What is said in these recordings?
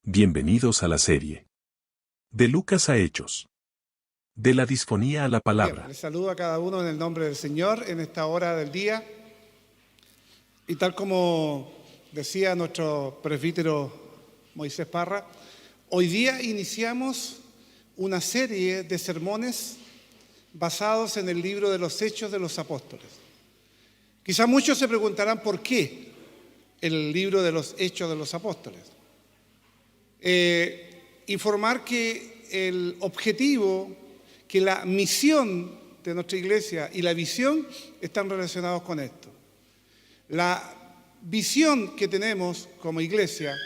Bienvenidos a la serie. De Lucas a Hechos. De la disfonía a la palabra. Bien, les saludo a cada uno en el nombre del Señor en esta hora del día. Y tal como decía nuestro presbítero Moisés Parra, hoy día iniciamos una serie de sermones basados en el libro de los Hechos de los Apóstoles. Quizá muchos se preguntarán por qué el libro de los Hechos de los Apóstoles. Informar que el objetivo, que la misión de nuestra iglesia y la visión están relacionados con esto. La visión que tenemos como iglesia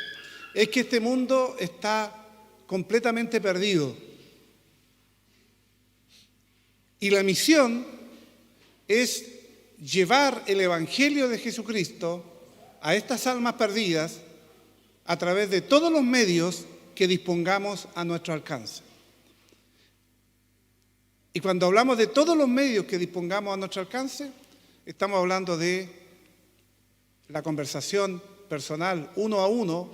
es que este mundo está completamente perdido. Y la misión es llevar el Evangelio de Jesucristo a estas almas perdidas a través de todos los medios que dispongamos a nuestro alcance. Y cuando hablamos de todos los medios que dispongamos a nuestro alcance, estamos hablando de la conversación personal uno a uno,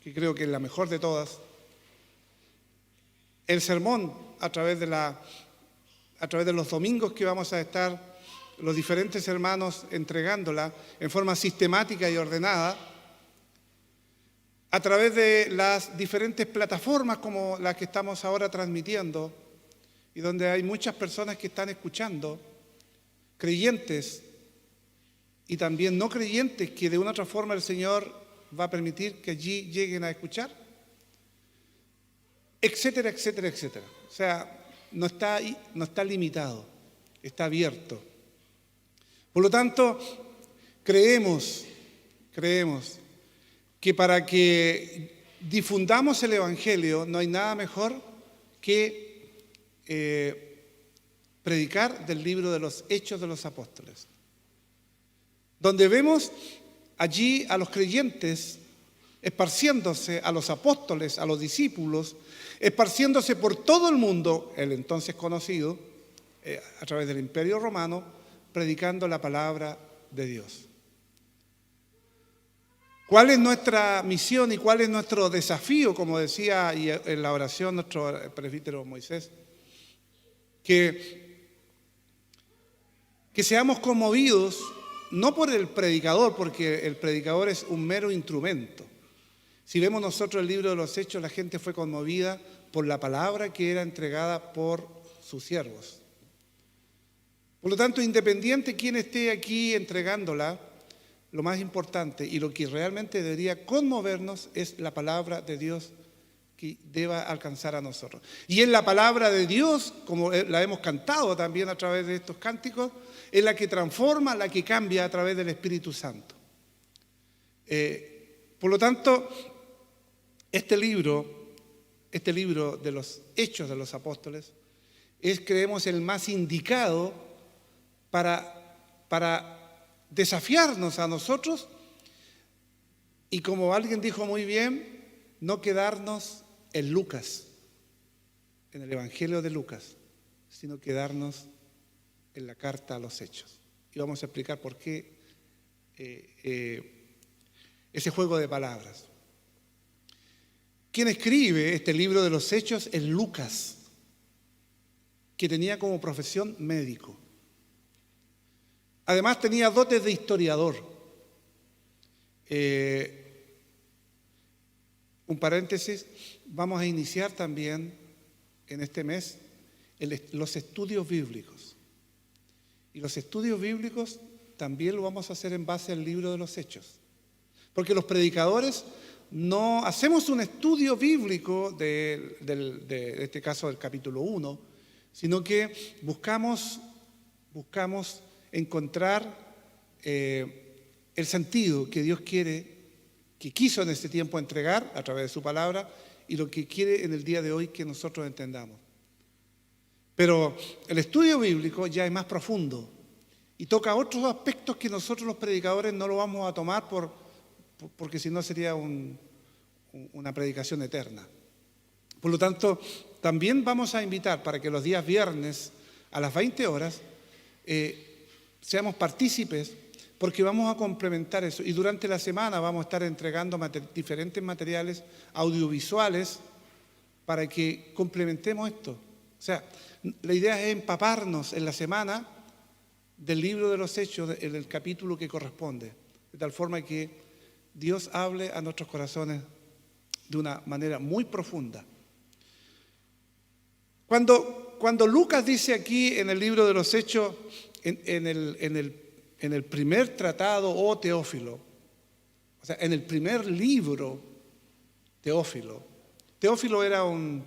que creo que es la mejor de todas, el sermón a través de los domingos que vamos a estar los diferentes hermanos entregándola en forma sistemática y ordenada, a través de las diferentes plataformas como las que estamos ahora transmitiendo y donde hay muchas personas que están escuchando, creyentes y también no creyentes que de una u otra forma el Señor va a permitir que allí lleguen a escuchar, etcétera, etcétera, etcétera. O sea, no está limitado, está abierto. Por lo tanto, creemos que para que difundamos el Evangelio no hay nada mejor que predicar del libro de los Hechos de los Apóstoles, donde vemos allí a los creyentes esparciéndose, a los apóstoles, a los discípulos, esparciéndose por todo el mundo, el entonces conocido, a través del Imperio Romano, predicando la palabra de Dios. ¿Cuál es nuestra misión y cuál es nuestro desafío? Como decía en la oración nuestro presbítero Moisés, que seamos conmovidos no por el predicador, porque el predicador es un mero instrumento. Si vemos nosotros el libro de los Hechos, la gente fue conmovida por la palabra que era entregada por sus siervos. Por lo tanto, independiente quién esté aquí entregándola, lo más importante y lo que realmente debería conmovernos es la palabra de Dios que deba alcanzar a nosotros. Y es la palabra de Dios, como la hemos cantado también a través de estos cánticos, es la que transforma, la que cambia a través del Espíritu Santo. Por lo tanto, este libro de los Hechos de los Apóstoles es, creemos, el más indicado para desafiarnos a nosotros y, como alguien dijo muy bien, no quedarnos en Lucas, en el Evangelio de Lucas, sino quedarnos en la carta a los Hechos. Y vamos a explicar por qué ese juego de palabras. Quien escribe este libro de los Hechos es Lucas, que tenía como profesión médico. Además tenía dotes de historiador. Un paréntesis, vamos a iniciar también en este mes los estudios bíblicos. Y los estudios bíblicos también lo vamos a hacer en base al libro de los Hechos. Porque los predicadores no hacemos un estudio bíblico de este caso del capítulo 1, sino que buscamos encontrar el sentido que Dios quiso en este tiempo entregar a través de su palabra y lo que quiere en el día de hoy que nosotros entendamos. Pero el estudio bíblico ya es más profundo y toca otros aspectos que nosotros los predicadores no lo vamos a tomar porque si no sería una predicación eterna. Por lo tanto, también vamos a invitar para que los días viernes a las 20 horas seamos partícipes, porque vamos a complementar eso. Y durante la semana vamos a estar entregando diferentes materiales audiovisuales para que complementemos esto. O sea, la idea es empaparnos en la semana del libro de los Hechos, en el capítulo que corresponde, de tal forma que Dios hable a nuestros corazones de una manera muy profunda. Cuando Lucas dice aquí en el libro de los Hechos, en el primer tratado, oh Teófilo, o sea, en el primer libro, Teófilo era un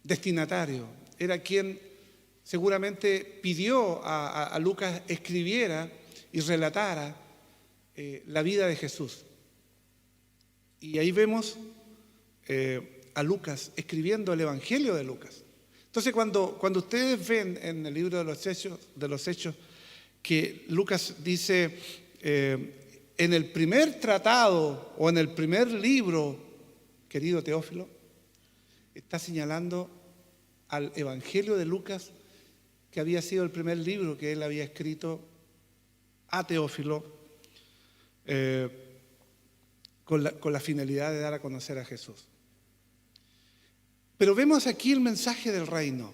destinatario, era quien seguramente pidió a Lucas escribiera y relatara la vida de Jesús. Y ahí vemos a Lucas escribiendo el Evangelio de Lucas. Entonces, cuando ustedes ven en el libro de los Hechos que Lucas dice en el primer tratado o en el primer libro, querido Teófilo, está señalando al Evangelio de Lucas, que había sido el primer libro que él había escrito a Teófilo con la finalidad de dar a conocer a Jesús. Pero vemos aquí el mensaje del reino.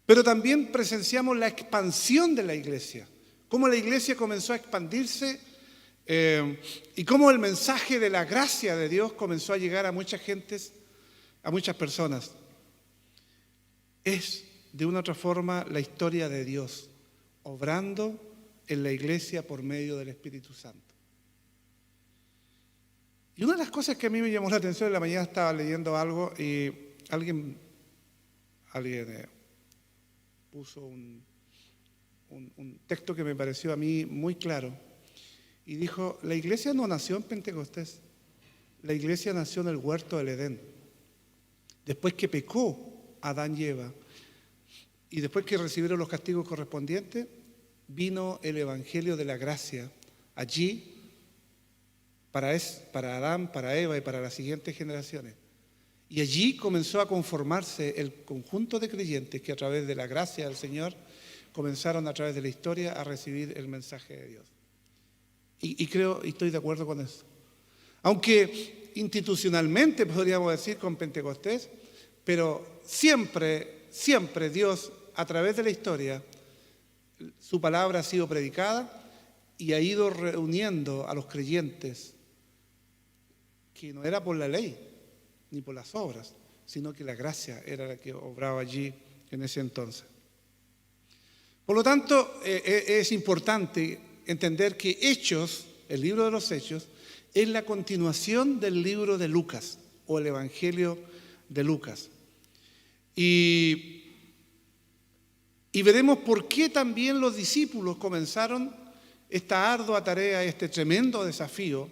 Pero también presenciamos la expansión de la iglesia, cómo la iglesia comenzó a expandirse y cómo el mensaje de la gracia de Dios comenzó a llegar a muchas gentes, a muchas personas. Es, de una u otra forma, la historia de Dios, obrando en la iglesia por medio del Espíritu Santo. Y una de las cosas que a mí me llamó la atención, en la mañana estaba leyendo algo y alguien puso un texto que me pareció a mí muy claro y dijo: la iglesia no nació en Pentecostés, la iglesia nació en el huerto del Edén. Después que pecó Adán y Eva y después que recibieron los castigos correspondientes, vino el evangelio de la gracia allí para Adán, para Eva y para las siguientes generaciones. Y allí comenzó a conformarse el conjunto de creyentes que a través de la gracia del Señor comenzaron a través de la historia a recibir el mensaje de Dios. Y creo y estoy de acuerdo con eso. Aunque institucionalmente podríamos decir con Pentecostés, pero siempre Dios a través de la historia, su palabra ha sido predicada y ha ido reuniendo a los creyentes, que no era por la ley ni por las obras, sino que la gracia era la que obraba allí en ese entonces. Por lo tanto, es importante entender que Hechos, el libro de los Hechos, es la continuación del libro de Lucas o el Evangelio de Lucas. Y veremos por qué también los discípulos comenzaron esta ardua tarea, este tremendo desafío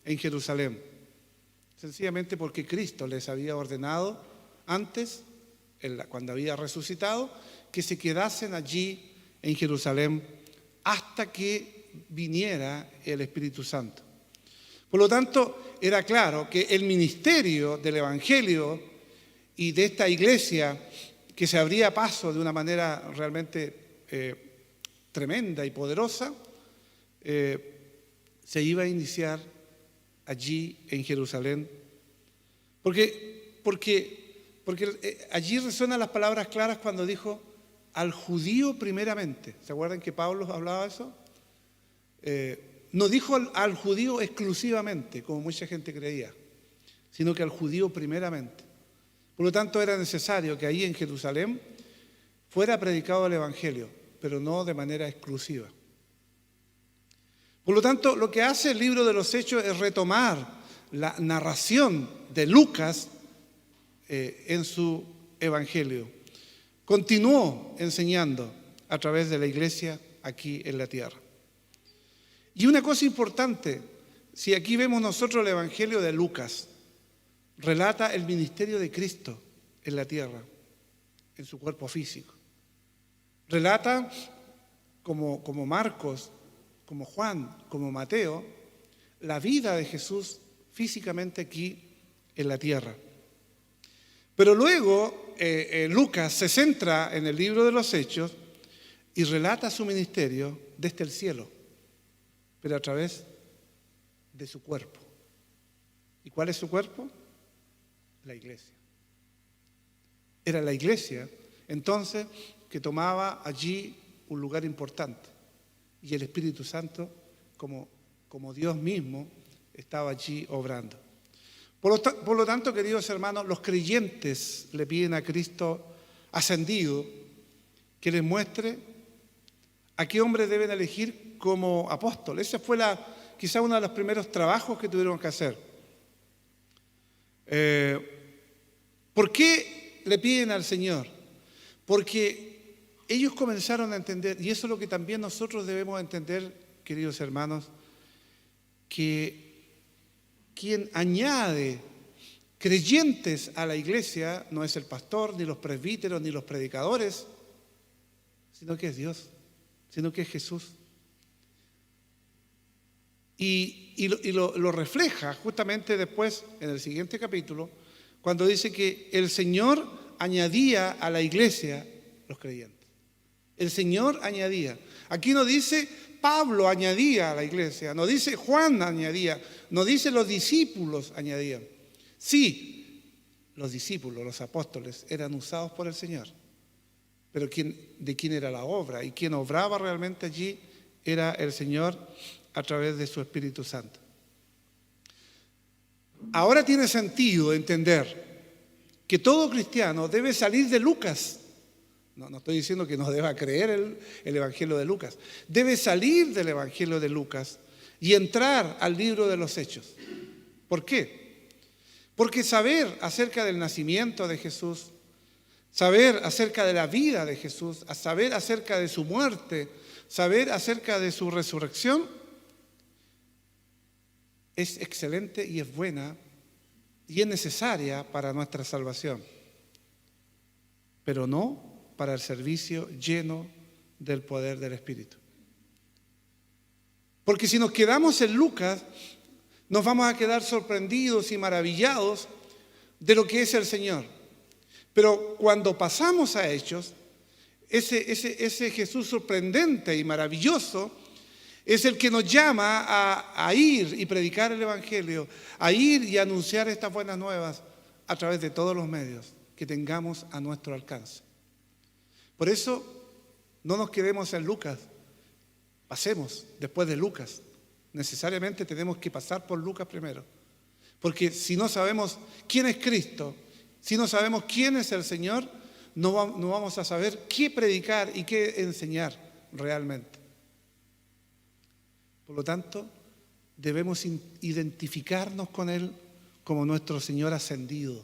en Jerusalén. Sencillamente porque Cristo les había ordenado antes, cuando había resucitado, que se quedasen allí en Jerusalén hasta que viniera el Espíritu Santo. Por lo tanto, era claro que el ministerio del Evangelio y de esta iglesia, que se abría paso de una manera realmente tremenda y poderosa, se iba a iniciar allí en Jerusalén. Porque allí resuenan las palabras claras cuando dijo al judío primeramente. ¿Se acuerdan que Pablo hablaba de eso? No dijo al judío exclusivamente, como mucha gente creía, sino que al judío primeramente. Por lo tanto, era necesario que ahí en Jerusalén fuera predicado el Evangelio, pero no de manera exclusiva. Por lo tanto, lo que hace el libro de los Hechos es retomar la narración de Lucas en su Evangelio. Continuó enseñando a través de la iglesia aquí en la tierra. Y una cosa importante, si aquí vemos nosotros el Evangelio de Lucas, relata el ministerio de Cristo en la tierra, en su cuerpo físico. Relata, como Marcos, como Juan, como Mateo, la vida de Jesús físicamente aquí en la tierra. Pero luego Lucas se centra en el libro de los Hechos y relata su ministerio desde el cielo, pero a través de su cuerpo. ¿Y cuál es su cuerpo? La iglesia. Era la iglesia, entonces, que tomaba allí un lugar importante. Y el Espíritu Santo, como Dios mismo, estaba allí obrando. Por lo tanto, queridos hermanos, los creyentes le piden a Cristo ascendido que les muestre a qué hombre deben elegir como apóstol. Ese fue quizá uno de los primeros trabajos que tuvieron que hacer. ¿Por qué le piden al Señor? Porque ellos comenzaron a entender, y eso es lo que también nosotros debemos entender, queridos hermanos, que quien añade creyentes a la iglesia no es el pastor, ni los presbíteros, ni los predicadores, sino que es Dios, sino que es Jesús. Y lo refleja justamente después, en el siguiente capítulo, cuando dice que el Señor añadía a la iglesia los creyentes. El Señor añadía. Aquí no dice Pablo añadía a la iglesia, no dice Juan añadía, no dice los discípulos añadían. Sí, los discípulos, los apóstoles, eran usados por el Señor. Pero de quién era la obra y quien obraba realmente allí era el Señor a través de su Espíritu Santo. Ahora tiene sentido entender que todo cristiano debe salir de Lucas. No estoy diciendo que no deba creer el Evangelio de Lucas. Debe salir del Evangelio de Lucas y entrar al libro de los Hechos. ¿Por qué? Porque saber acerca del nacimiento de Jesús, saber acerca de la vida de Jesús, saber acerca de su muerte, saber acerca de su resurrección, es excelente y es buena y es necesaria para nuestra salvación, pero no para el servicio lleno del poder del Espíritu. Porque si nos quedamos en Lucas, nos vamos a quedar sorprendidos y maravillados de lo que es el Señor. Pero cuando pasamos a Hechos, ese Jesús sorprendente y maravilloso es el que nos llama a ir y predicar el Evangelio, a ir y anunciar estas buenas nuevas a través de todos los medios que tengamos a nuestro alcance. Por eso no nos quedemos en Lucas, pasemos después de Lucas. Necesariamente tenemos que pasar por Lucas primero, porque si no sabemos quién es Cristo, si no sabemos quién es el Señor, no vamos a saber qué predicar y qué enseñar realmente. Por lo tanto, debemos identificarnos con Él como nuestro Señor ascendido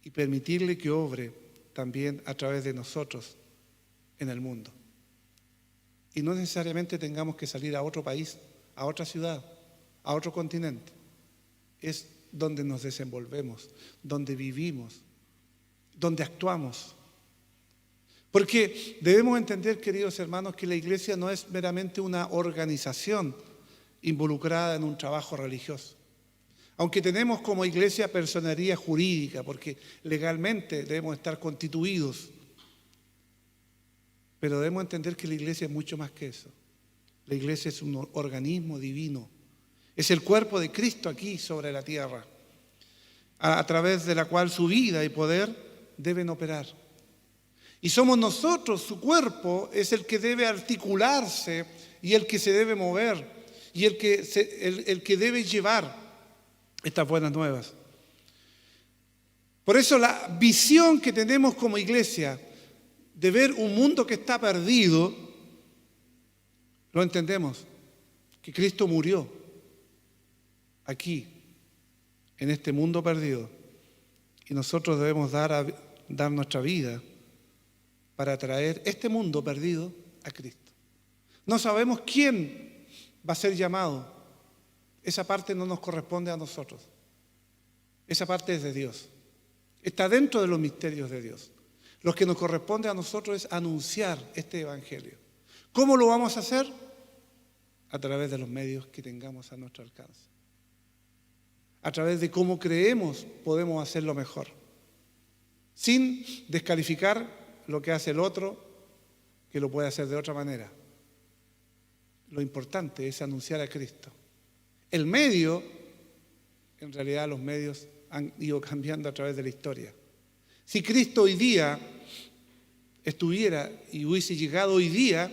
y permitirle que obre también a través de nosotros en el mundo. Y no necesariamente tengamos que salir a otro país, a otra ciudad, a otro continente. Es donde nos desenvolvemos, donde vivimos, donde actuamos. Porque debemos entender, queridos hermanos, que la iglesia no es meramente una organización involucrada en un trabajo religioso. Aunque tenemos como iglesia personería jurídica, porque legalmente debemos estar constituidos, pero debemos entender que la iglesia es mucho más que eso. La iglesia es un organismo divino. Es el cuerpo de Cristo aquí sobre la tierra, a través de la cual su vida y poder deben operar. Y somos nosotros, su cuerpo, es el que debe articularse y el que se debe mover y el que debe llevar estas buenas nuevas. Por eso la visión que tenemos como iglesia de ver un mundo que está perdido, lo entendemos, que Cristo murió aquí, en este mundo perdido, y nosotros debemos dar nuestra vida para traer este mundo perdido a Cristo. No sabemos quién va a ser llamado. Esa parte no nos corresponde a nosotros. Esa parte es de Dios. Está dentro de los misterios de Dios. Lo que nos corresponde a nosotros es anunciar este evangelio. ¿Cómo lo vamos a hacer? A través de los medios que tengamos a nuestro alcance. A través de cómo creemos podemos hacerlo mejor. Sin descalificar lo que hace el otro, que lo puede hacer de otra manera. Lo importante es anunciar a Cristo. El medio, en realidad los medios han ido cambiando a través de la historia. Si Cristo hoy día estuviera y hubiese llegado hoy día,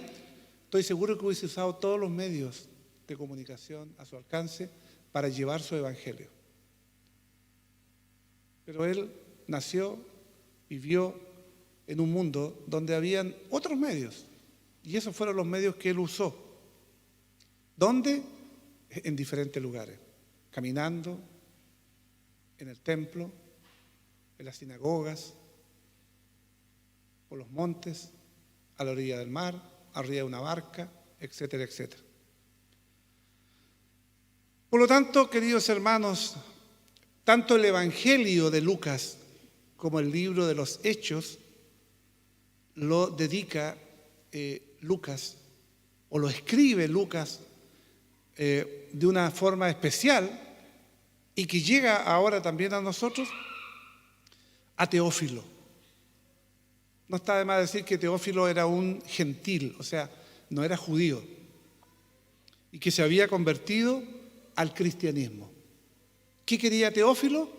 estoy seguro que hubiese usado todos los medios de comunicación a su alcance para llevar su evangelio. Pero Él nació, vivió en un mundo donde habían otros medios, y esos fueron los medios que Él usó. ¿Dónde? En diferentes lugares, caminando, en el templo, en las sinagogas, por los montes, a la orilla del mar, arriba de una barca, etcétera, etcétera. Por lo tanto, queridos hermanos, tanto el Evangelio de Lucas como el libro de los Hechos lo dedica Lucas, o lo escribe Lucas de una forma especial, y que llega ahora también a nosotros, a Teófilo. No está de más decir que Teófilo era un gentil, o sea, no era judío, y que se había convertido al cristianismo. ¿Qué quería Teófilo?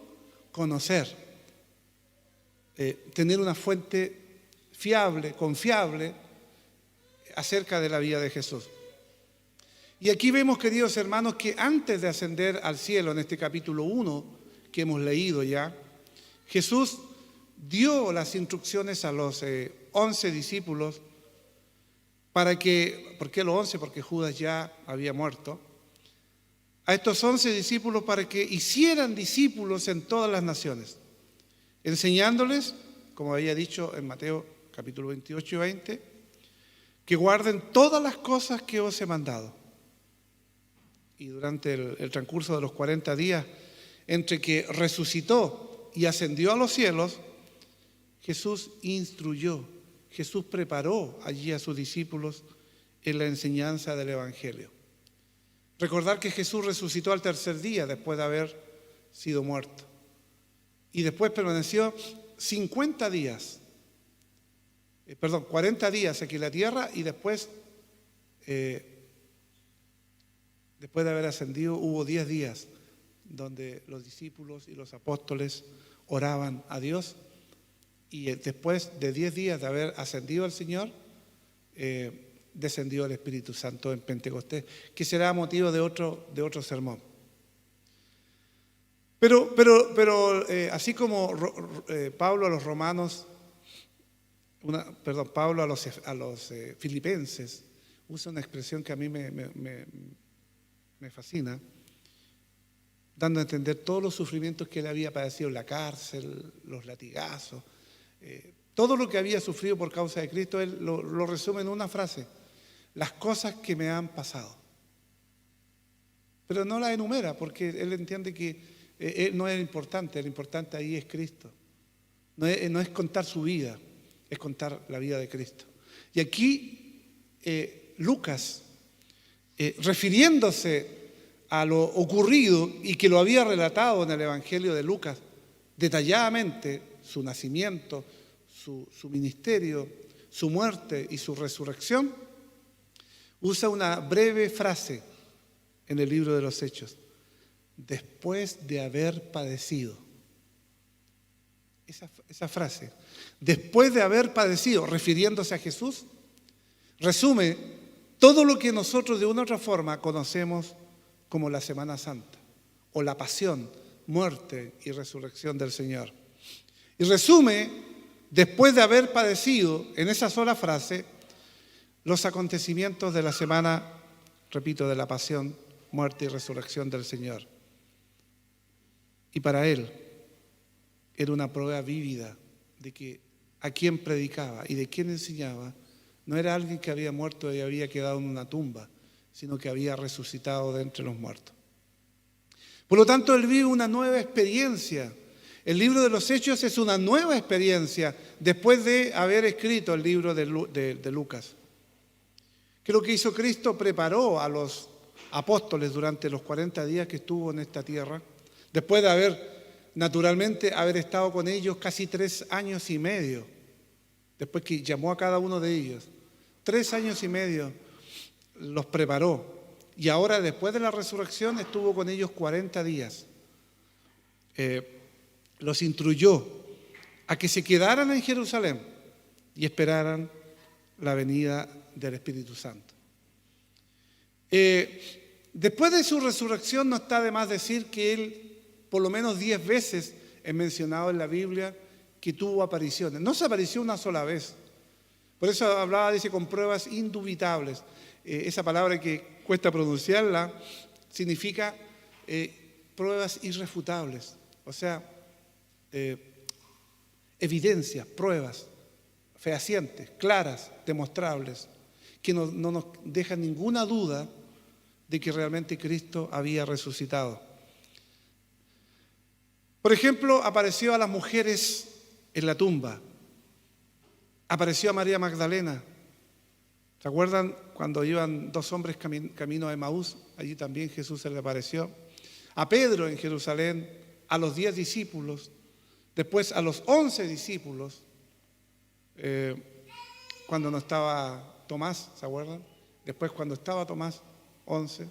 Conocer, tener una fuente fiable, confiable, acerca de la vida de Jesús. Y aquí vemos, queridos hermanos, que antes de ascender al cielo, en este capítulo 1 que hemos leído ya, Jesús dio las instrucciones a los 11 discípulos para que, ¿por qué los 11? Porque Judas ya había muerto. A estos 11 discípulos para que hicieran discípulos en todas las naciones, enseñándoles, como había dicho en Mateo capítulo 28 y 20, que guarden todas las cosas que os he mandado. Y durante el transcurso de los 40 días, entre que resucitó y ascendió a los cielos, Jesús instruyó, Jesús preparó allí a sus discípulos en la enseñanza del Evangelio. Recordar que Jesús resucitó al tercer día después de haber sido muerto. Y después permaneció 40 días aquí en la tierra, y después de haber ascendido, hubo 10 días donde los discípulos y los apóstoles oraban a Dios, y después de 10 días de haber ascendido al Señor, descendió el Espíritu Santo en Pentecostés, que será motivo de otro sermón. Pero así como Pablo a los romanos, Pablo a los filipenses usa una expresión que a mí me fascina, dando a entender todos los sufrimientos que él había padecido en la cárcel, los latigazos, todo lo que había sufrido por causa de Cristo. Él lo resume en una frase: las cosas que me han pasado. Pero no las enumera, porque él entiende que no es importante, lo importante ahí es Cristo. No es contar su vida, es contar la vida de Cristo. Y aquí Lucas, refiriéndose a lo ocurrido y que lo había relatado en el Evangelio de Lucas detalladamente, su nacimiento, su ministerio, su muerte y su resurrección, usa una breve frase en el libro de los Hechos: después de haber padecido. Esa frase, después de haber padecido, refiriéndose a Jesús, resume todo lo que nosotros de una u otra forma conocemos como la Semana Santa, o la pasión, muerte y resurrección del Señor. Y resume, después de haber padecido, en esa sola frase, los acontecimientos de la semana, repito, de la pasión, muerte y resurrección del Señor. Y para él era una prueba vívida de que a quien predicaba y de quien enseñaba no era alguien que había muerto y había quedado en una tumba, sino que había resucitado de entre los muertos. Por lo tanto, él vive una nueva experiencia. El libro de los Hechos es una nueva experiencia después de haber escrito el libro de Lucas. ¿Qué es lo que hizo Cristo? Preparó a los apóstoles durante los 40 días que estuvo en esta tierra, después de haber estado con ellos casi 3 años y medio, después que llamó a cada uno de ellos, 3 años y medio los preparó. Y ahora, después de la resurrección, estuvo con ellos 40 días. Los instruyó a que se quedaran en Jerusalén y esperaran la venida del Espíritu Santo. Después de su resurrección, no está de más decir que él, por lo menos 10 veces, es mencionado en la Biblia que tuvo apariciones. No se apareció una sola vez. Por eso hablaba, dice, con pruebas indubitables. Esa palabra que cuesta pronunciarla significa pruebas irrefutables. O sea, evidencias, pruebas fehacientes, claras, demostrables, que no nos dejan ninguna duda de que realmente Cristo había resucitado. Por ejemplo, apareció a las mujeres en la tumba. Apareció a María Magdalena. ¿Se acuerdan cuando iban 2 hombres camino a Emaús? Allí también Jesús se le apareció. A Pedro en Jerusalén, a los 10 discípulos, después a los 11 discípulos, cuando no estaba Tomás, ¿se acuerdan? Después cuando estaba Tomás, 11.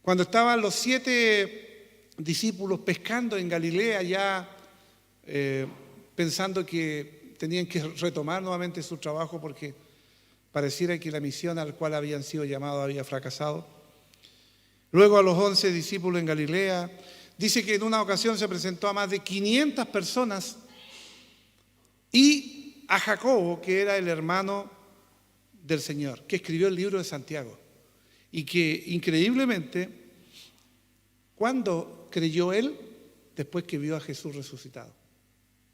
Cuando estaban los 7 discípulos pescando en Galilea ya, pensando que tenían que retomar nuevamente su trabajo porque pareciera que la misión a la cual habían sido llamados había fracasado. Luego a los 11 discípulos en Galilea. Dice que en una ocasión se presentó a más de 500 personas y a Jacobo, que era el hermano del Señor, que escribió el libro de Santiago. Y que increíblemente, ¿cuándo creyó él? Después que vio a Jesús resucitado.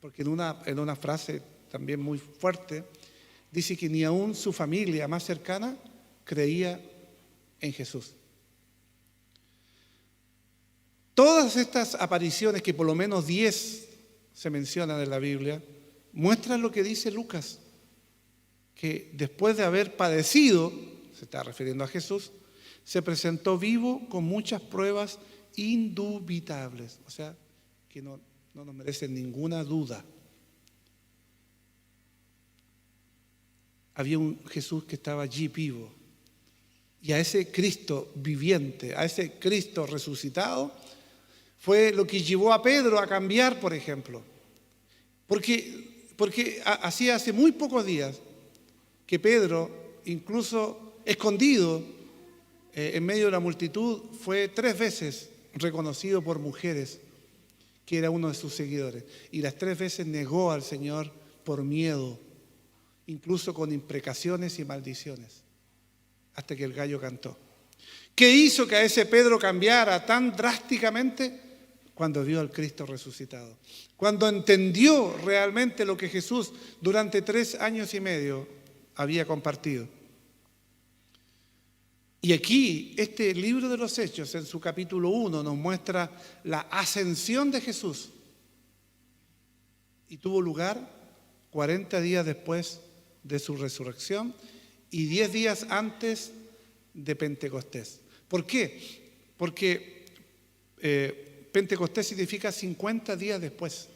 Porque en una frase también muy fuerte, dice que ni aún su familia más cercana creía en Jesús. Todas estas apariciones, que por lo menos 10 se mencionan en la Biblia, muestran lo que dice Lucas, que después de haber padecido, se está refiriendo a Jesús, se presentó vivo con muchas pruebas indubitables, o sea, que no nos merecen ninguna duda. Había un Jesús que estaba allí vivo, y a ese Cristo viviente, a ese Cristo resucitado, fue lo que llevó a Pedro a cambiar, por ejemplo. Porque hacía hace muy pocos días que Pedro, incluso escondido en medio de la multitud, fue 3 veces reconocido por mujeres que era uno de sus seguidores. Y las 3 veces negó al Señor por miedo, incluso con imprecaciones y maldiciones, hasta que el gallo cantó. ¿Qué hizo que a ese Pedro cambiara tan drásticamente? Cuando vio al Cristo resucitado. Cuando entendió realmente lo que Jesús durante 3 años y medio había compartido. Y aquí, este libro de los Hechos, en su capítulo 1, nos muestra la ascensión de Jesús. Y tuvo lugar 40 días después de su resurrección y 10 días antes de Pentecostés. ¿Por qué? Porque Pentecostés significa 50 días después.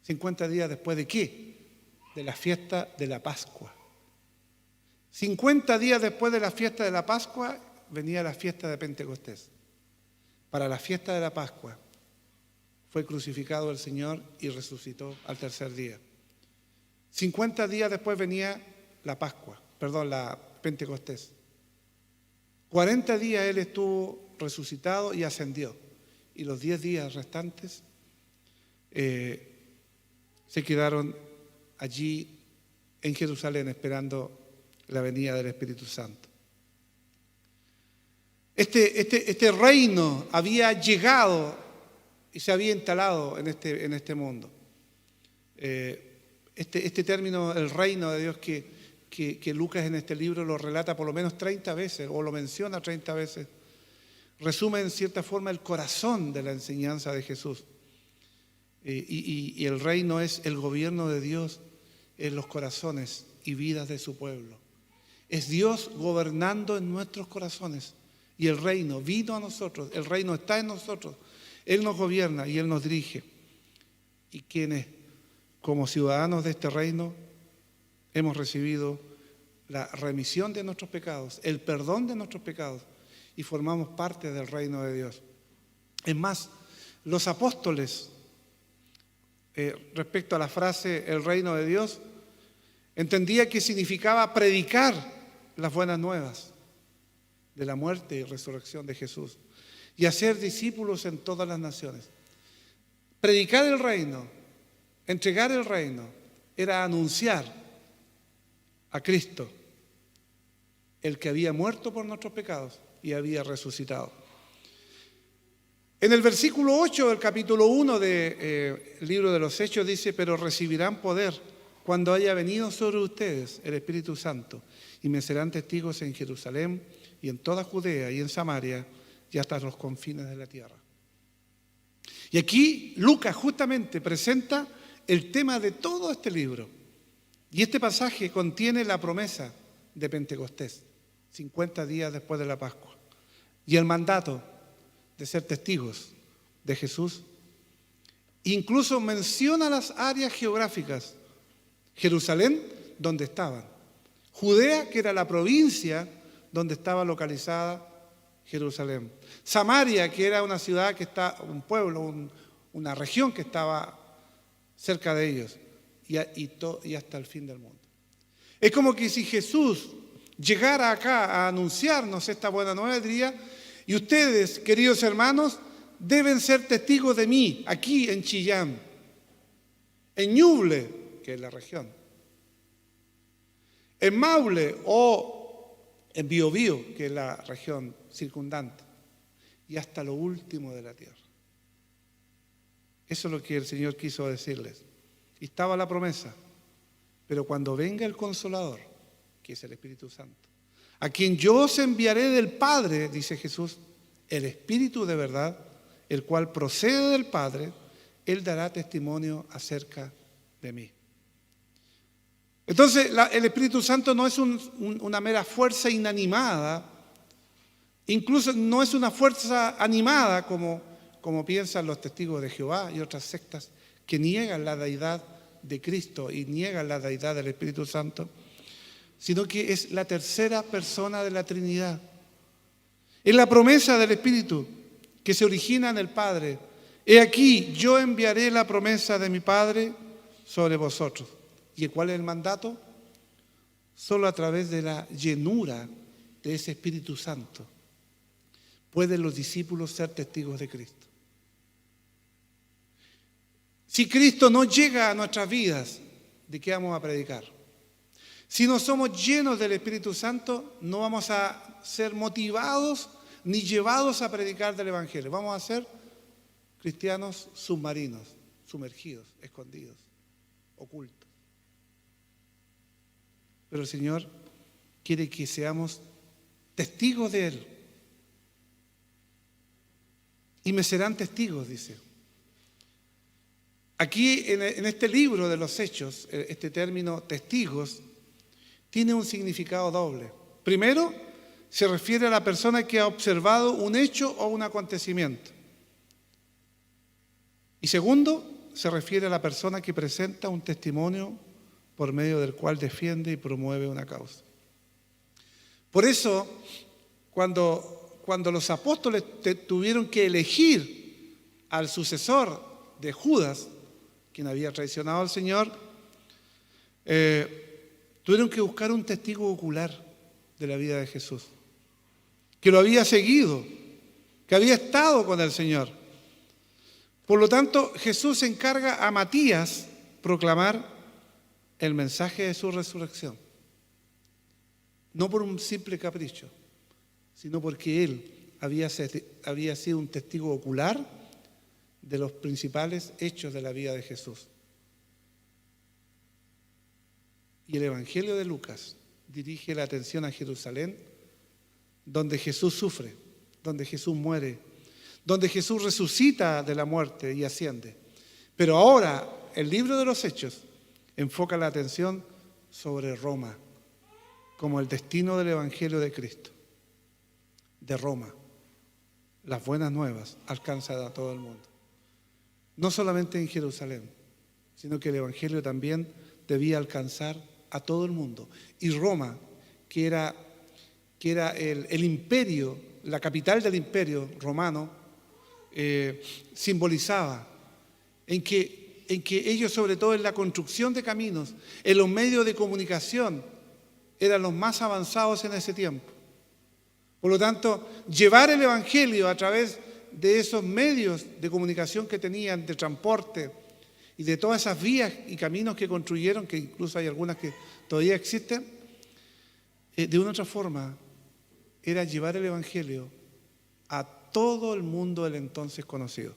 ¿50 días después de qué? De la fiesta de la Pascua. 50 días después de la fiesta de la Pascua venía la fiesta de Pentecostés. Para la fiesta de la Pascua fue crucificado el Señor y resucitó al 3er día. 50 días después venía la Pentecostés. 40 días Él estuvo resucitado y ascendió. Y los 10 días restantes se quedaron allí en Jerusalén esperando la venida del Espíritu Santo. Este reino había llegado y se había instalado en este mundo. Este término, el reino de Dios, que Lucas en este libro lo relata por lo menos 30 veces, o lo menciona 30 veces, resume en cierta forma el corazón de la enseñanza de Jesús. Y el reino es el gobierno de Dios en los corazones y vidas de su pueblo. Es Dios gobernando en nuestros corazones. Y el reino vino a nosotros, el reino está en nosotros. Él nos gobierna y Él nos dirige. Y quienes, como ciudadanos de este reino, hemos recibido la remisión de nuestros pecados, el perdón de nuestros pecados, y formamos parte del reino de Dios. Es más, los apóstoles, respecto a la frase el reino de Dios, entendía que significaba predicar las buenas nuevas de la muerte y resurrección de Jesús y hacer discípulos en todas las naciones. Predicar el reino, entregar el reino, era anunciar a Cristo, el que había muerto por nuestros pecados y había resucitado. En el versículo 8 del capítulo 1 del libro de los Hechos dice: pero recibirán poder cuando haya venido sobre ustedes el Espíritu Santo, y me serán testigos en Jerusalén y en toda Judea y en Samaria y hasta los confines de la tierra. Y aquí Lucas justamente presenta el tema de todo este libro. Y este pasaje contiene la promesa de Pentecostés, 50 días después de la Pascua, y el mandato de ser testigos de Jesús. Incluso menciona las áreas geográficas: Jerusalén, donde estaban; Judea, que era la provincia donde estaba localizada Jerusalén; Samaria, que era una ciudad que está, un pueblo, una región que estaba cerca de ellos, y hasta el fin del mundo. Es como que si Jesús llegara acá a anunciarnos esta buena nueva, diría: y ustedes, queridos hermanos, deben ser testigos de mí aquí en Chillán, en Ñuble, que es la región, en Maule o en Biobío, que es la región circundante, y hasta lo último de la tierra. Eso es lo que el Señor quiso decirles. Y estaba la promesa: pero cuando venga el Consolador, que es el Espíritu Santo, a quien yo os enviaré del Padre, dice Jesús, el Espíritu de verdad, el cual procede del Padre, Él dará testimonio acerca de mí. Entonces, el Espíritu Santo no es una mera fuerza inanimada, incluso no es una fuerza animada como piensan los testigos de Jehová y otras sectas que niegan la deidad de Cristo y niegan la deidad del Espíritu Santo, sino que es la tercera persona de la Trinidad. Es la promesa del Espíritu que se origina en el Padre. He aquí, yo enviaré la promesa de mi Padre sobre vosotros. ¿Y cuál es el mandato? Solo a través de la llenura de ese Espíritu Santo pueden los discípulos ser testigos de Cristo. Si Cristo no llega a nuestras vidas, ¿de qué vamos a predicar? Si no somos llenos del Espíritu Santo, no vamos a ser motivados ni llevados a predicar del Evangelio. Vamos a ser cristianos submarinos, sumergidos, escondidos, ocultos. Pero el Señor quiere que seamos testigos de Él. Y me serán testigos, dice. Aquí en este libro de los Hechos, este término testigos tiene un significado doble. Primero, se refiere a la persona que ha observado un hecho o un acontecimiento. Y segundo, se refiere a la persona que presenta un testimonio por medio del cual defiende y promueve una causa. Por eso, cuando los apóstoles tuvieron que elegir al sucesor de Judas, quien había traicionado al Señor, tuvieron que buscar un testigo ocular de la vida de Jesús, que lo había seguido, que había estado con el Señor. Por lo tanto, Jesús encarga a Matías proclamar el mensaje de su resurrección, no por un simple capricho, sino porque él había sido un testigo ocular de los principales hechos de la vida de Jesús. Y el Evangelio de Lucas dirige la atención a Jerusalén, donde Jesús sufre, donde Jesús muere, donde Jesús resucita de la muerte y asciende. Pero ahora el libro de los Hechos enfoca la atención sobre Roma, como el destino del Evangelio de Cristo. De Roma, las buenas nuevas alcanzan a todo el mundo. No solamente en Jerusalén, sino que el Evangelio también debía alcanzar a todo el mundo. Y Roma que era el imperio, la capital del imperio romano, simbolizaba, en que ellos, sobre todo en la construcción de caminos, en los medios de comunicación, eran los más avanzados en ese tiempo. Por lo tanto, llevar el Evangelio a través de esos medios de comunicación que tenían, de transporte y de todas esas vías y caminos que construyeron, que incluso hay algunas que todavía existen, de una u otra forma, era llevar el Evangelio a todo el mundo del entonces conocido.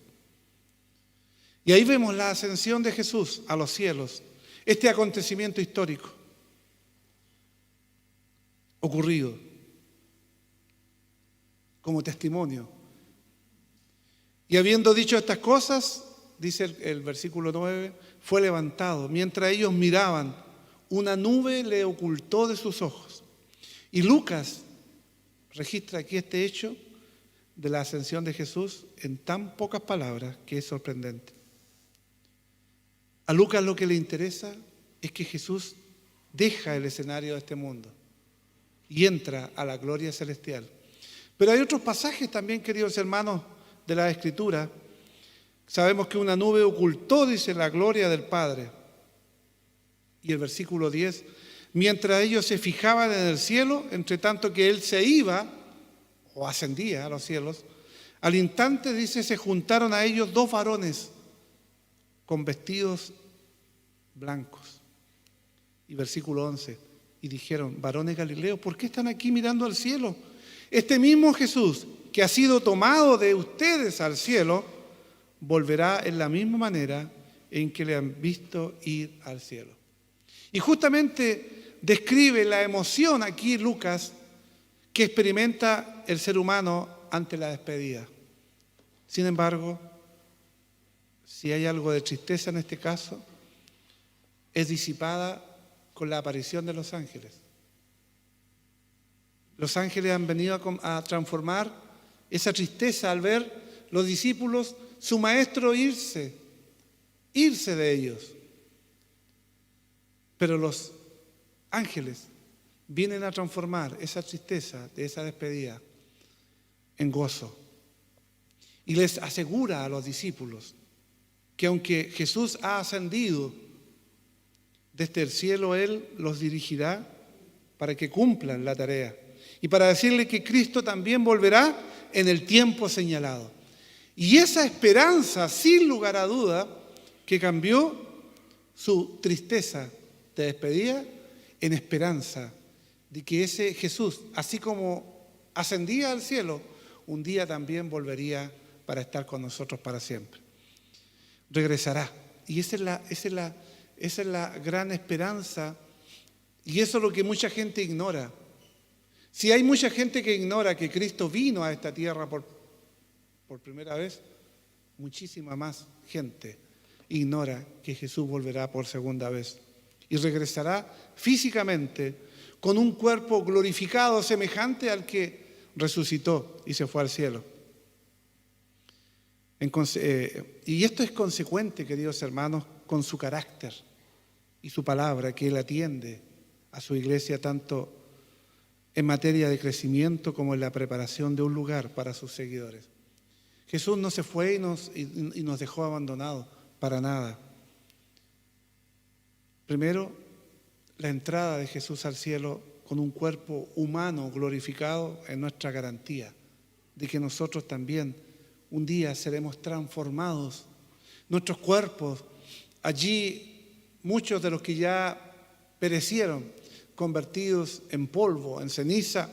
Y ahí vemos la ascensión de Jesús a los cielos, este acontecimiento histórico ocurrido como testimonio. Y habiendo dicho estas cosas, dice el versículo 9, fue levantado. Mientras ellos miraban, una nube le ocultó de sus ojos. Y Lucas registra aquí este hecho de la ascensión de Jesús en tan pocas palabras que es sorprendente. A Lucas lo que le interesa es que Jesús deja el escenario de este mundo y entra a la gloria celestial. Pero hay otros pasajes también, queridos hermanos, de la Escritura. Sabemos que una nube ocultó, dice, la gloria del Padre. Y el versículo 10, mientras ellos se fijaban en el cielo, entre tanto que Él se iba o ascendía a los cielos, al instante, dice, se juntaron a ellos dos varones con vestidos blancos. Y versículo 11, y dijeron, varones galileos, ¿por qué están aquí mirando al cielo? Este mismo Jesús que ha sido tomado de ustedes al cielo, volverá en la misma manera en que le han visto ir al cielo. Y justamente describe la emoción aquí Lucas que experimenta el ser humano ante la despedida. Sin embargo, si hay algo de tristeza en este caso, es disipada con la aparición de los ángeles. Los ángeles han venido a transformar esa tristeza al ver los discípulos, su maestro irse de ellos. Pero los ángeles vienen a transformar esa tristeza de esa despedida en gozo. Y les asegura a los discípulos que aunque Jesús ha ascendido desde el cielo, Él los dirigirá para que cumplan la tarea. Y para decirle que Cristo también volverá en el tiempo señalado. Y esa esperanza, sin lugar a duda, que cambió su tristeza de despedida en esperanza de que ese Jesús, así como ascendía al cielo, un día también volvería para estar con nosotros para siempre. Regresará. Y esa es la gran esperanza, y eso es lo que mucha gente ignora. Si hay mucha gente que ignora que Cristo vino a esta tierra por primera vez, muchísima más gente ignora que Jesús volverá por segunda vez y regresará físicamente con un cuerpo glorificado semejante al que resucitó y se fue al cielo. Y esto es consecuente, queridos hermanos, con su carácter y su palabra, que Él atiende a su iglesia tanto en materia de crecimiento como en la preparación de un lugar para sus seguidores. Jesús no se fue y nos dejó abandonados para nada. Primero, la entrada de Jesús al cielo con un cuerpo humano glorificado es nuestra garantía de que nosotros también un día seremos transformados. Nuestros cuerpos, allí muchos de los que ya perecieron, convertidos en polvo, en ceniza,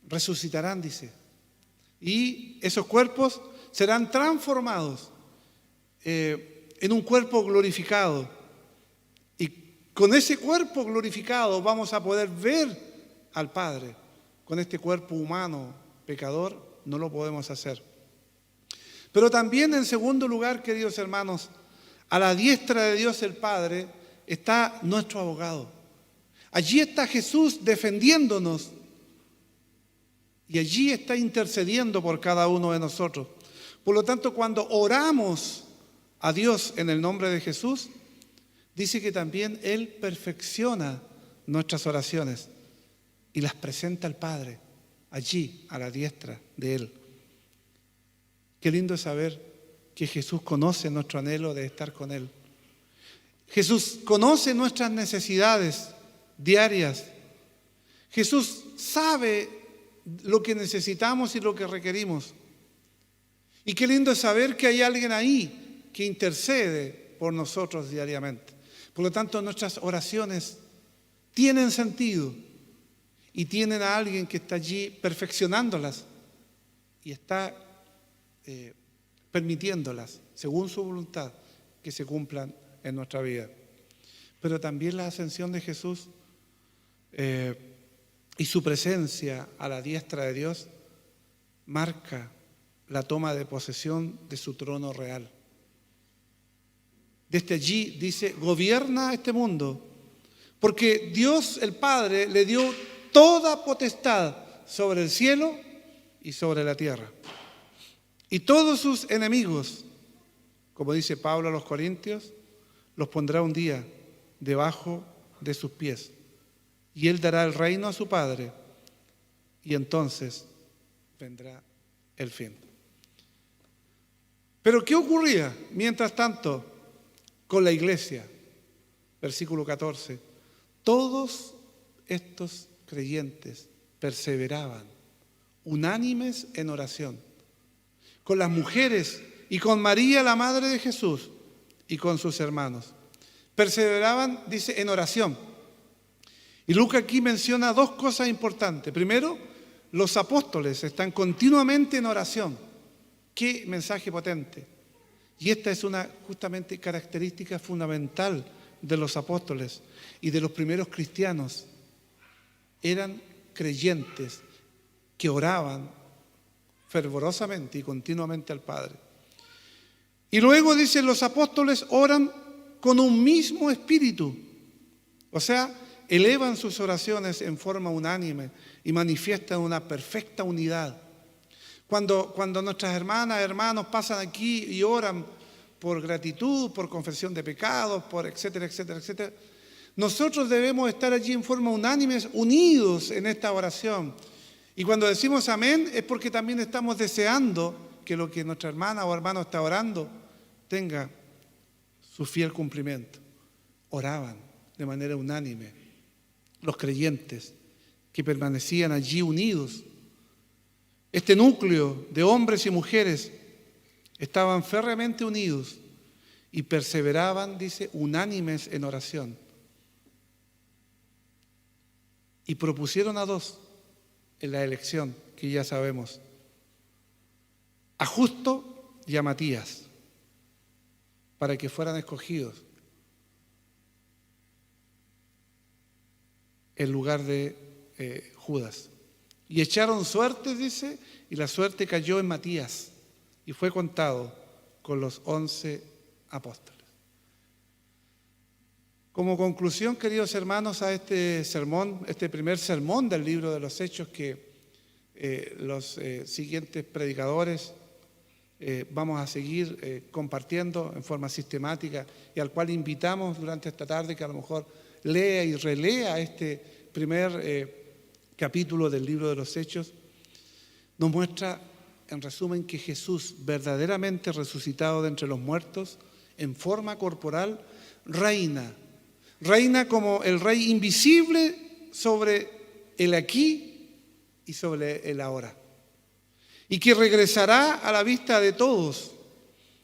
resucitarán, dice. Y esos cuerpos serán transformados en un cuerpo glorificado. Y con ese cuerpo glorificado vamos a poder ver al Padre. Con este cuerpo humano pecador no lo podemos hacer. Pero también, en segundo lugar, queridos hermanos, a la diestra de Dios el Padre está nuestro abogado. Allí está Jesús defendiéndonos y allí está intercediendo por cada uno de nosotros. Por lo tanto, cuando oramos a Dios en el nombre de Jesús, dice que también Él perfecciona nuestras oraciones. y las presenta al Padre, allí, a la diestra de Él. Qué lindo es saber que Jesús conoce nuestro anhelo de estar con Él. Jesús conoce nuestras necesidades diarias. Jesús sabe lo que necesitamos y lo que requerimos. Y qué lindo es saber que hay alguien ahí que intercede por nosotros diariamente. Por lo tanto, nuestras oraciones tienen sentido y tienen a alguien que está allí perfeccionándolas y está permitiéndolas, según su voluntad, que se cumplan en nuestra vida. Pero también la ascensión de Jesús y su presencia a la diestra de Dios marca la toma de posesión de su trono real. Desde allí dice, gobierna este mundo, porque Dios el Padre le dio toda potestad sobre el cielo y sobre la tierra. Y todos sus enemigos, como dice Pablo a los Corintios, los pondrá un día debajo de sus pies. Y Él dará el reino a su Padre, y entonces vendrá el fin. Pero ¿qué ocurría mientras tanto con la iglesia? Versículo 14. Todos estos creyentes perseveraban, unánimes en oración, con las mujeres y con María, la madre de Jesús, y con sus hermanos. Perseveraban, dice, en oración. Y Lucas aquí menciona dos cosas importantes. Primero, los apóstoles están continuamente en oración. Qué mensaje potente. Y esta es una justamente característica fundamental de los apóstoles y de los primeros cristianos. Eran creyentes que oraban fervorosamente y continuamente al Padre. Y luego dice, los apóstoles oran con un mismo espíritu. O sea, elevan sus oraciones en forma unánime y manifiestan una perfecta unidad. Cuando nuestras hermanas, hermanos pasan aquí y oran por gratitud, por confesión de pecados, por etcétera, etcétera, etcétera, nosotros debemos estar allí en forma unánime, unidos en esta oración. Y cuando decimos amén es porque también estamos deseando que lo que nuestra hermana o hermano está orando tenga su fiel cumplimiento. Oraban de manera unánime los creyentes que permanecían allí unidos. Este núcleo de hombres y mujeres estaban férreamente unidos y perseveraban, dice, unánimes en oración. Y propusieron a dos en la elección, que ya sabemos, a Justo y a Matías, para que fueran escogidos en lugar de Judas. Y echaron suertes, dice, y la suerte cayó en Matías y fue contado con los 11 apóstoles. Como conclusión, queridos hermanos, a este sermón, este primer sermón del libro de los Hechos que los siguientes predicadores vamos a seguir compartiendo en forma sistemática y al cual invitamos durante esta tarde que a lo mejor lea y relea este primer capítulo del libro de los Hechos, nos muestra en resumen que Jesús, verdaderamente resucitado de entre los muertos, en forma corporal, reina como el Rey invisible sobre el aquí y sobre el ahora. Y que regresará a la vista de todos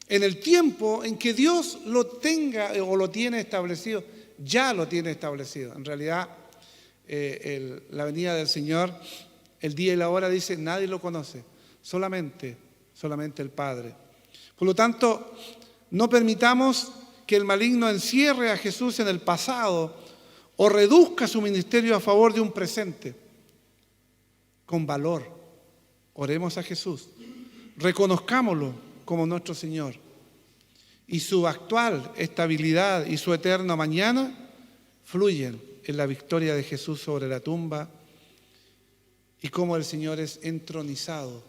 en el tiempo en que Dios lo tenga o lo tiene establecido. Ya lo tiene establecido. En realidad, la venida del Señor, el día y la hora, dice, nadie lo conoce, solamente el Padre. Por lo tanto, no permitamos que el maligno encierre a Jesús en el pasado o reduzca su ministerio a favor de un presente. Con valor, oremos a Jesús, reconozcámoslo como nuestro Señor y su actual estabilidad y su eterno mañana fluyen en la victoria de Jesús sobre la tumba y cómo el Señor es entronizado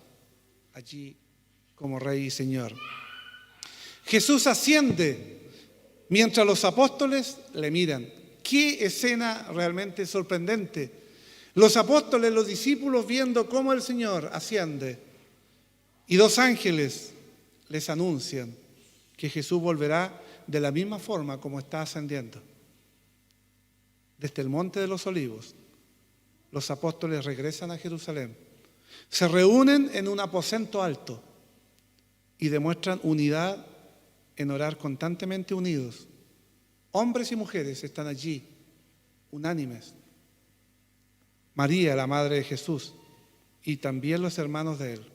allí como Rey y Señor. Jesús asciende mientras los apóstoles le miran. Qué escena realmente sorprendente. Los apóstoles, los discípulos, viendo cómo el Señor asciende y dos ángeles les anuncian que Jesús volverá de la misma forma como está ascendiendo. Desde el Monte de los Olivos, los apóstoles regresan a Jerusalén, se reúnen en un aposento alto y demuestran unidad en orar constantemente unidos. Hombres y mujeres están allí, unánimes. María, la madre de Jesús, y también los hermanos de él.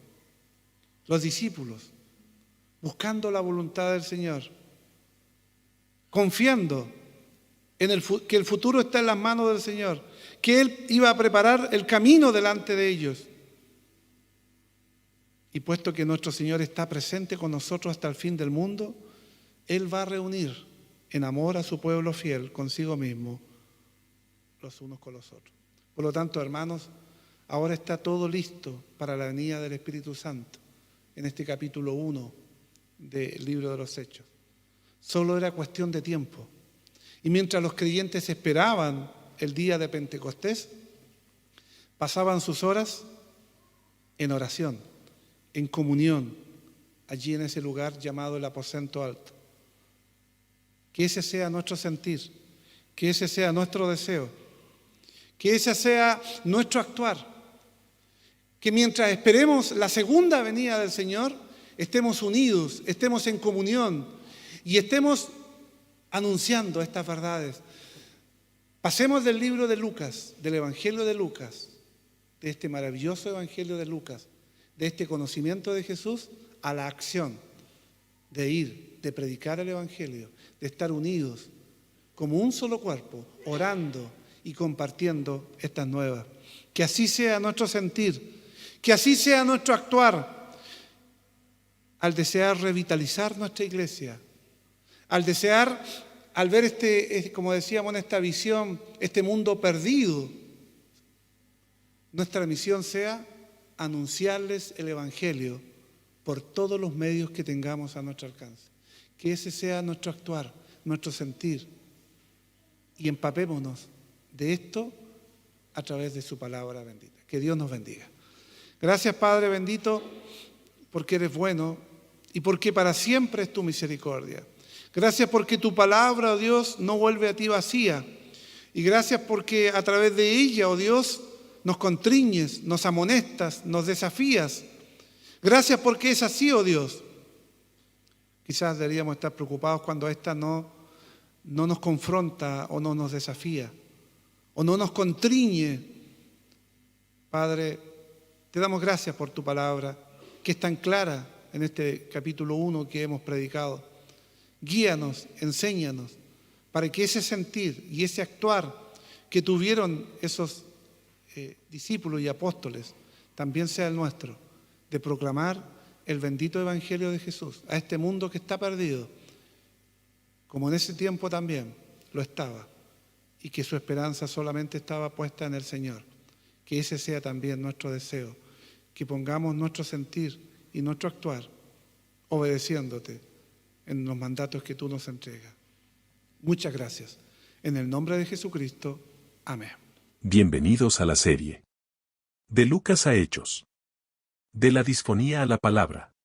Los discípulos, buscando la voluntad del Señor, confiando en que el futuro está en las manos del Señor, que Él iba a preparar el camino delante de ellos. Y puesto que nuestro Señor está presente con nosotros hasta el fin del mundo, Él va a reunir en amor a su pueblo fiel consigo mismo, los unos con los otros. Por lo tanto, hermanos, ahora está todo listo para la venida del Espíritu Santo en este capítulo 1 del libro de los Hechos. Solo era cuestión de tiempo. Y mientras los creyentes esperaban el día de Pentecostés, pasaban sus horas en oración, en comunión, allí en ese lugar llamado el aposento alto. Que ese sea nuestro sentir, que ese sea nuestro deseo, que ese sea nuestro actuar. Que mientras esperemos la segunda venida del Señor, estemos unidos, estemos en comunión y estemos anunciando estas verdades. Pasemos del libro de Lucas, del Evangelio de Lucas, de este maravilloso Evangelio de Lucas, de este conocimiento de Jesús, a la acción de ir, de predicar el Evangelio, de estar unidos como un solo cuerpo, orando y compartiendo estas nuevas. Que así sea nuestro sentir, que así sea nuestro actuar, al desear revitalizar nuestra iglesia, al desear, al ver como decíamos en esta visión, este mundo perdido, nuestra misión sea anunciarles el Evangelio por todos los medios que tengamos a nuestro alcance. Que ese sea nuestro actuar, nuestro sentir, y empapémonos de esto a través de su palabra bendita. Que Dios nos bendiga. Gracias, Padre bendito, porque eres bueno y porque para siempre es tu misericordia. Gracias porque tu palabra, oh Dios, no vuelve a ti vacía. Y gracias porque a través de ella, oh Dios, nos contriñes, nos amonestas, nos desafías. Gracias porque es así, oh Dios. Quizás deberíamos estar preocupados cuando esta no nos confronta o no nos desafía o no nos contriñe. Padre, te damos gracias por tu palabra, que es tan clara en este capítulo 1 que hemos predicado. Guíanos, enséñanos, para que ese sentir y ese actuar que tuvieron esos discípulos y apóstoles también sea el nuestro, de proclamar el bendito Evangelio de Jesús a este mundo que está perdido, como en ese tiempo también lo estaba, y que su esperanza solamente estaba puesta en el Señor. Que ese sea también nuestro deseo, que pongamos nuestro sentir y nuestro actuar obedeciéndote en los mandatos que tú nos entregas. Muchas gracias. En el nombre de Jesucristo. Amén. Bienvenidos a la serie. De Lucas a Hechos. De la disfonía a la palabra.